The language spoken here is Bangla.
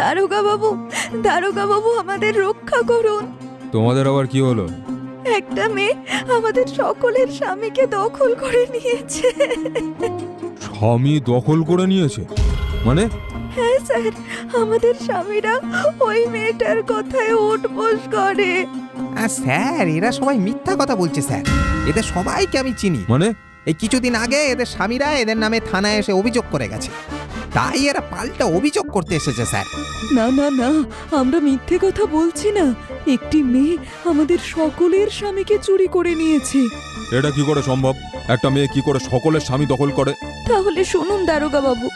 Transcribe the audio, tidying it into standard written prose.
দারোগা বাবু আমাদের রক্ষা করুন। তোমাদের আবার কি হলো? একটা মেয়ে আমাদের সকলের স্বামীকে দখল করে নিয়েছে। স্বামী দখল করে নিয়েছে মানে? হ্যাঁ স্যার, আমাদের স্বামীরা ওই মেয়েটার কথায় উঠবোস করে। স্যার, এরা সবাই মিথ্যা কথা বলছে স্যার। এদের সবাইকে আমি চিনি। মানে? এই কিছুদিন আগে এদের স্বামীরা এদের নামে থানায় এসে অভিযোগ করে গেছে, তাই এরা পাল্টা অভিযোগ করতে এসেছে স্যার। না না না, আমরা মিথ্যে কথা বলছি না। একটি মেয়ে আমাদের সকলের স্বামীকে চুরি করে নিয়েছে। এটা কি করে সম্ভব? একটা মেয়ে কি করে সকলের স্বামী দখল করে? তাহলে শুনুন দারোগা বাবু,